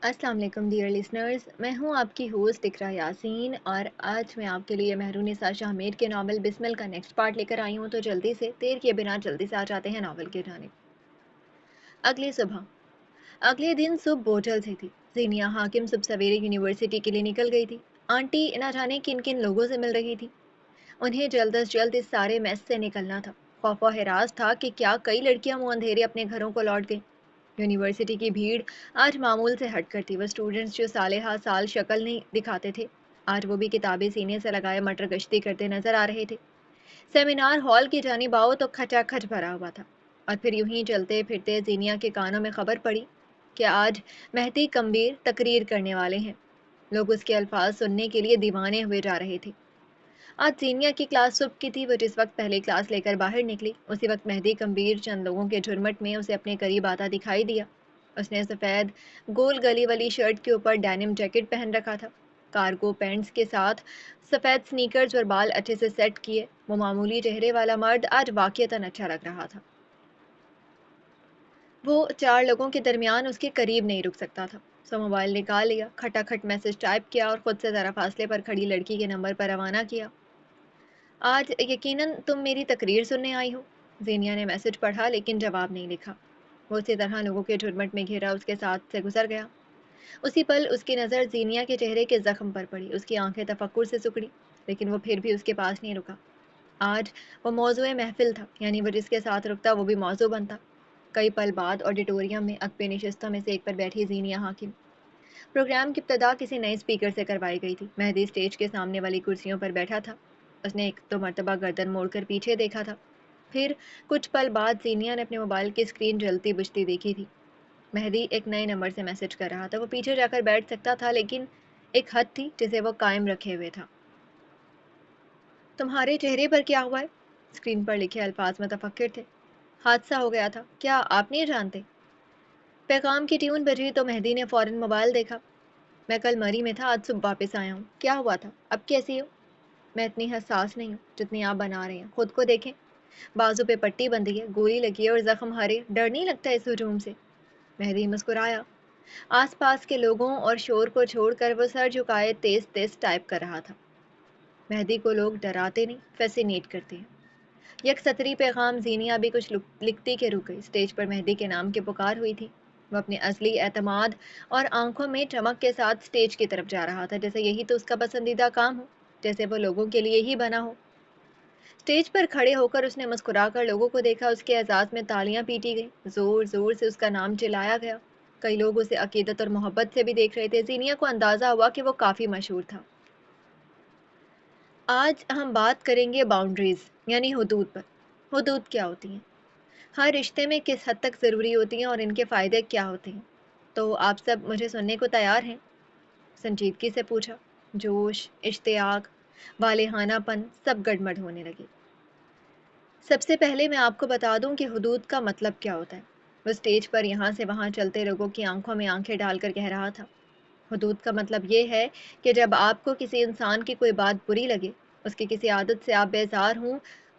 अस्सलाम वालेकुम dear listeners, मैं हूं आपकी होस्ट इकरा यासीन और आज मैं आपके लिए मेहरूनिसा शाह के नावल बिस्मिल का नेक्स्ट पार्ट लेकर आई हूं। तो जल्दी से देर किए बिना जल्दी से आ जाते हैं नावल के जानिब। अगली सुबह अगले दिन सुबह बोझल सी थी। जीनिया हाकिम सुबह सवेरे यूनिवर्सिटी के लिए निकल गई थी। आंटी न जाने किन किन लोगों से मिल रही थी। उन्हें जल्द अज जल्द इस सारे मैस से निकलना था। खौफ व हिरास था कि क्या कई लड़कियां मुंह अंधेरे अपने घरों को लौट गईं। यूनिवर्सिटी की भीड़ आज मामूल से हटकर थी। वो स्टूडेंट्स जो साले हा साल शक्ल नहीं दिखाते थे, आज वो भी किताबें सीने से लगाए मटर गश्ती करते नजर आ रहे थे। सेमिनार हॉल की जानिब आओ तो खचाखच भरा हुआ था। और फिर यूं ही चलते फिरते जीनिया के कानों में खबर पड़ी कि आज मेहदी कम्बीर तकरीर करने वाले हैं। लोग उसके अल्फाज सुनने के लिए दीवाने हुए जा रहे थे। आज जीनिया की क्लास सुबह की थी। वो जिस वक्त पहले क्लास लेकर बाहर निकली, उसी वक्त मेहदी कम्बीर चंद लोगों के झुरमट में उसे अपने करीब आता दिखाई दिया। उसने सफ़ेद गोल गली वाली शर्ट के ऊपर डेनिम जैकेट पहन रखा था। कार्गो पैंट्स के साथ सफ़ेद स्नीकर्स और बाल अच्छे से सेट किए वो मामूली चेहरे वाला मर्द आज वाकईतन अच्छा लग रहा था। वो चार लोगों के दरमियान उसके करीब नहीं रुक सकता था। सो मोबाइल निकाल लिया, खटाखट मैसेज टाइप किया और ख़ुद से ज़रा फासले पर खड़ी लड़की के नंबर पर रवाना किया। आज यकीनन तुम मेरी तकरीर सुनने आई हो। ज़ेनिया ने मैसेज पढ़ा लेकिन जवाब नहीं लिखा। वो उसी तरह लोगों के झुरमट में घिरा उसके साथ से गुजर गया। उसी पल उसकी नज़र ज़ेनिया के चेहरे के जख्म पर पड़ी। उसकी आंखें तफक्कुर से सिकुड़ी, लेकिन वो फिर भी उसके पास नहीं रुका। आज वो मौजूए महफिल था, यानी वो जिसके साथ रुकता वो भी मौजू बनता। कई पल बाद ऑडिटोरियम में अकबे नशिस्तों में से एक पर बैठी ज़ीनिया हाकिम। प्रोग्राम की इब्तदा किसी नए स्पीकर से करवाई गई थी। मेहदी स्टेज के सामने वाली कुर्सियों पर बैठा था। उसने एक दो मरतबा गर्दन मोड़कर पीछे देखा था। फिर कुछ पल बाद जीनिया ने अपने मोबाइल की स्क्रीन जलती बुझती देखी थी। मेहदी एक नए नंबर से मैसेज कर रहा था। वो पीछे जाकर बैठ सकता था, लेकिन एक हद थी जिसे वो कायम रखे हुए था। तुम्हारे चेहरे पर क्या हुआ है? स्क्रीन पर लिखे अल्फाज मुतफक्किर थे। हादसा हो गया था, क्या आप नहीं जानते? पैगाम की ट्यून बजी तो मेहदी ने फौरन मोबाइल देखा। मैं कल मरी में था, आज सुबह वापस आया हूँ। क्या हुआ था? अब कैसी हो? मैं इतनी हसास नहीं हूँ जितनी आप बना रहे हैं। खुद को देखें, बाजू पे पट्टी बंधी है, गोली लगी है और जख्म हरे। डर नहीं लगता इस हुजूम से? मेहदी मुस्कुराया। आसपास के लोगों और शोर को छोड़कर वो सर झुकाए तेज तेज टाइप कर रहा था। मेहदी को लोग डराते नहीं, फैसिनेट करते हैं। यक सतरी पैगाम जीनिया भी कुछ लिखती के रुक गई। स्टेज पर मेहदी के नाम की पुकार हुई थी। वो अपने असली एतमाद और आंखों में चमक के साथ स्टेज की तरफ जा रहा था, जैसे यही तो उसका पसंदीदा काम हो, जैसे वो लोगों के लिए ही बना हो। स्टेज पर खड़े होकर उसने मुस्कुराकर लोगों को देखा। उसके एजाज में तालियां पीटी गईं, जोर जोर से उसका नाम चिल्लाया गया। कई लोग उसे अकीदत और मोहब्बत से भी देख रहे थे। जीनिया को अंदाजा हुआ कि वो काफी मशहूर था। आज हम बात करेंगे बाउंड्रीज यानी हुदूद पर। हुदूद क्या होती हैं, हर रिश्ते में किस हद तक ज़रूरी होती हैं और इनके फ़ायदे क्या होते हैं। तो आप सब मुझे सुनने को तैयार हैं? संजीदगी से पूछा। जोश, इश्तियाक, वालेहानापन सब गड़बड़ होने लगे। सबसे पहले मैं आपको बता दूं कि हुदूद का मतलब क्या होता है। वो स्टेज पर यहाँ से वहाँ चलते लोगों की आंखों में आंखें डालकर कह रहा था। हुदूद का मतलब ये है कि जब आपको किसी इंसान की कोई बात बुरी लगे, उसकी किसी आदत से आप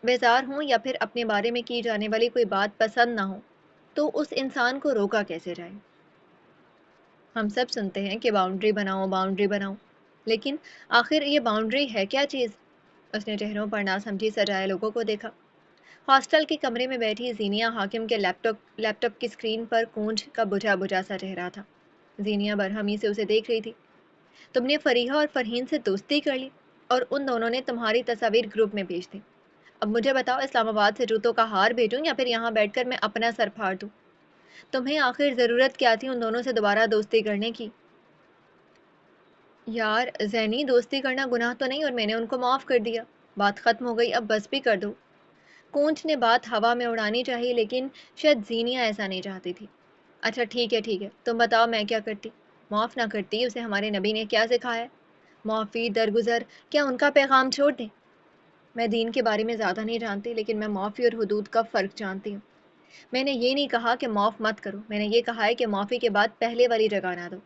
बेजार हों या फिर अपने बारे में की जाने वाली कोई बात पसंद ना हो, तो उस इंसान को रोका कैसे जाए। हम सब सुनते हैं कि बाउंड्री बनाओ, लेकिन आखिर ये बाउंड्री है क्या चीज़? उसने चेहरों पर नासमझी सजाए लोगों को देखा। हॉस्टल के कमरे में बैठी जीनिया हाकिम के लैपटॉप की स्क्रीन पर कूंज का बुझा बुझा सा चेहरा था। जीनिया बरहमी से उसे देख रही थी। तुमने फरीहा और फरहीन से दोस्ती कर ली और उन दोनों ने तुम्हारी तस्वीर ग्रुप में भेज दी। अब मुझे बताओ, इस्लामाबाद से जूतों का हार भेजूं या फिर यहाँ बैठकर मैं अपना सर फाड़ दूं? तुम्हें आखिर ज़रूरत क्या थी उन दोनों से दोबारा दोस्ती करने की? यार जैनी, दोस्ती करना गुनाह तो नहीं और मैंने उनको माफ़ कर दिया। बात ख़त्म हो गई, अब बस भी कर दो। कोंच ने बात हवा में उड़ानी चाहिए, लेकिन शायद जीनिया ऐसा नहीं चाहती थी। अच्छा ठीक है, तुम बताओ मैं क्या करती? माफ़ ना करती, उसे हमारे नबी ने क्या सिखाया है? माफ़ी दरगुजर, क्या उनका पैगाम छोड़ दें? मैं दीन के बारे में ज़्यादा नहीं जानती, लेकिन मैं माफ़ी और हुदूद का फ़र्क जानती हूँ। मैंने ये नहीं कहा कि माफ़ मत करो, मैंने ये कहा है कि माफ़ी के बाद पहले वाली जगह ना दो।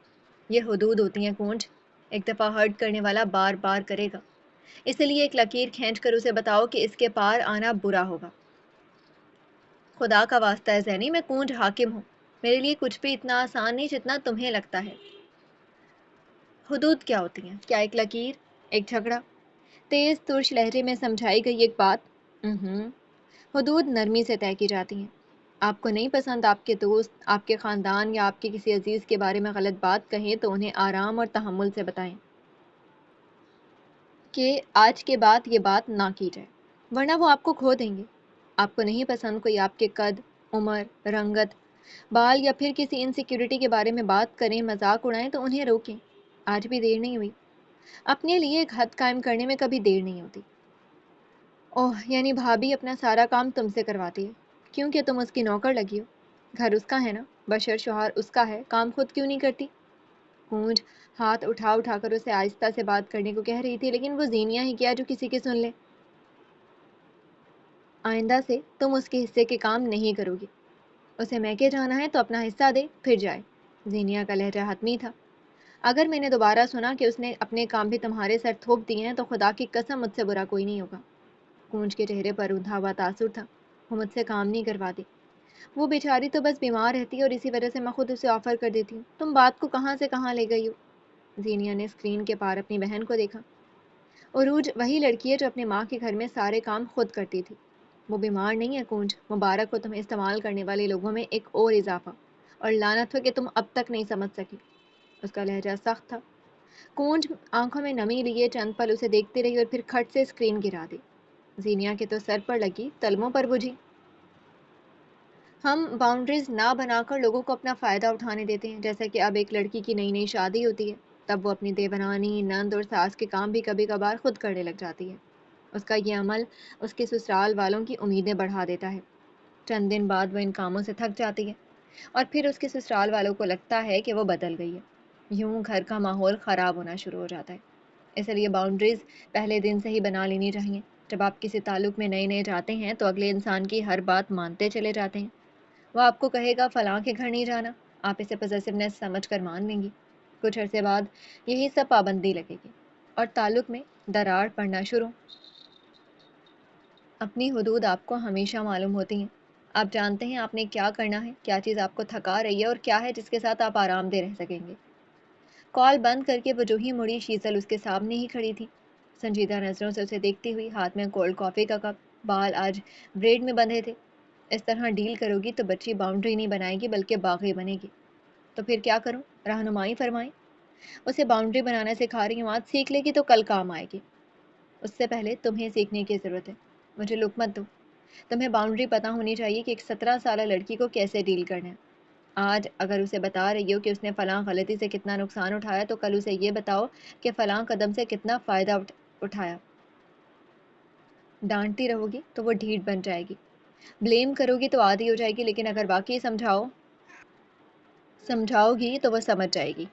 ये हुदूद होती हैं कूंज। एक दफ़ा हर्ट करने वाला बार बार करेगा, इसलिए एक लकीर खींच कर उसे बताओ कि इसके पार आना बुरा होगा। खुदा का वास्ता है जैनी, मैं कूंज हाकिम हूँ। मेरे लिए कुछ भी इतना आसान नहीं जितना तुम्हें लगता है। حدود کیا ہوتی ہیں؟ کیا ایک لکیر، ایک جھگڑا؟ تیز ترش لہجے میں سمجھائی گئی ایک بات؟ حدود نرمی سے طے کی جاتی ہیں۔ آپ کو نہیں پسند آپ کے دوست آپ کے خاندان یا آپ کے کسی عزیز کے بارے میں غلط بات کہیں تو انہیں آرام اور تحمل سے بتائیں کہ آج کے بعد یہ بات نہ کی جائے، ورنہ وہ آپ کو کھو دیں گے۔ آپ کو نہیں پسند کوئی آپ کے قد، عمر، رنگت، بال یا پھر کسی انسیکیورٹی کے بارے میں بات کریں، مذاق اڑائیں تو انہیں روکیں۔ آج بھی دیر نہیں ہوئی۔ اپنے لیے ایک حد قائم کرنے میں کبھی دیر نہیں ہوتی۔ اوہ، یعنی بھابھی اپنا سارا کام تم سے کرواتی ہے کیونکہ تم اس کی نوکر لگی ہو؟ گھر اس کا ہے نا، بشر شوہر اس کا ہے، کام خود کیوں نہیں کرتی؟ گونج ہاتھ اٹھا اٹھا کر اسے آہستہ سے بات کرنے کو کہہ رہی تھی، لیکن وہ زینیا ہی کیا جو کسی کی سن لے۔ آئندہ سے تم اس کے حصے کے کام نہیں کرو گی۔ اسے میکے جانا ہے تو اپنا حصہ دے پھر جائے۔ زینیا کا لہجہ حتمی تھا۔ اگر میں نے دوبارہ سنا کہ اس نے اپنے کام بھی تمہارے سر تھوپ دیے ہیں تو خدا کی قسم مجھ سے برا کوئی نہیں ہوگا۔ گونج کے چہرے پر اندھا ہوا تاثر تھا۔ وہ مجھ سے کام نہیں کرواتی، وہ بیچاری تو بس بیمار رہتی ہے اور اسی وجہ سے میں خود اسے آفر کر دیتی ہوں۔ تم بات کو کہاں سے کہاں لے گئی ہو؟ زینیا نے اسکرین کے پار اپنی بہن کو دیکھا۔ عروج وہی لڑکی ہے جو اپنے ماں کے گھر میں سارے کام خود کرتی تھی۔ وہ بیمار نہیں ہے کونج، مبارک ہو تمہیں استعمال کرنے والے لوگوں میں ایک اور اضافہ، اور لعنت ہو کہ تم اب تک نہیں سمجھ سکی۔ اس کا لہجہ سخت تھا۔ کونج آنکھوں میں نمی لیے چند پل اسے دیکھتی رہی اور پھر کھٹ سے اسکرین گرا دی۔ زینیا کے تو سر پر لگی، تلموں پر بجھی۔ ہم باؤنڈریز نہ بنا کر لوگوں کو اپنا فائدہ اٹھانے دیتے ہیں، جیسا کہ اب ایک لڑکی کی نئی نئی شادی ہوتی ہے تب وہ اپنی دیورانی، نند اور ساس کے کام بھی کبھی کبھار خود کرنے لگ جاتی ہے۔ اس کا یہ عمل اس کے سسرال والوں کی امیدیں بڑھا دیتا ہے۔ چند دن بعد وہ ان کاموں سے تھک جاتی ہے اور پھر اس کے سسرال والوں کو لگتا ہے کہ وہ بدل گئی ہے۔ یوں گھر کا ماحول خراب ہونا شروع ہو جاتا ہے۔ اس لیے باؤنڈریز پہلے دن سے ہی بنا لینی چاہیے۔ جب آپ کسی تعلق میں نئے نئے جاتے ہیں تو اگلے انسان کی ہر بات مانتے چلے جاتے ہیں۔ وہ آپ کو کہے گا فلاں کے گھر نہیں جانا، آپ اسے پوزیسیونیس سمجھ کر مان لیں گی۔ کچھ عرصے بعد یہی سب پابندی لگے گی اور تعلق میں دراڑ پڑنا شروع۔ اپنی حدود آپ کو ہمیشہ معلوم ہوتی ہیں۔ آپ جانتے ہیں آپ نے کیا کرنا ہے، کیا چیز آپ کو تھکا رہی ہے اور کیا ہے جس کے ساتھ آپ آرام دہ رہ سکیں گے۔ کال بند کر کے وہ جو ہی مڑی، شیزل اس کے سامنے ہی کھڑی تھی، سنجیدہ نظروں سے اسے دیکھتی ہوئی، ہاتھ میں کولڈ کافی کا کپ، بال آج بریڈ میں بندھے تھے۔ اس طرح ڈیل کرو گی تو بچی باؤنڈری نہیں بنائے گی بلکہ باغی بنے گی۔ تو پھر کیا کروں؟ رہنمائی فرمائیں۔ اسے باؤنڈری بنانا سکھا رہی ہوں، آج سیکھ لے گی تو کل کام آئے گی۔ اس سے پہلے تمہیں سیکھنے کی ضرورت ہے۔ مجھے لک مت دو۔ تمہیں باؤنڈری پتہ ہونی چاہیے کہ ایک 17 سالہ لڑکی کو کیسے ڈیل کرنا ہے۔ آج اگر اسے بتا رہی ہو کہ اس نے فلاں غلطی سے کتنا نقصان اٹھایا تو کل اسے یہ بتاؤ کہ فلاں قدم سے کتنا فائدہ اٹھایا۔ ڈانٹتی رہو گی تو وہ ڈھیٹ بن جائے گی، بلیم کرو گی تو عادی ہو جائے گی، لیکن اگر واقعی سمجھاؤ گی تو وہ سمجھ جائے گی۔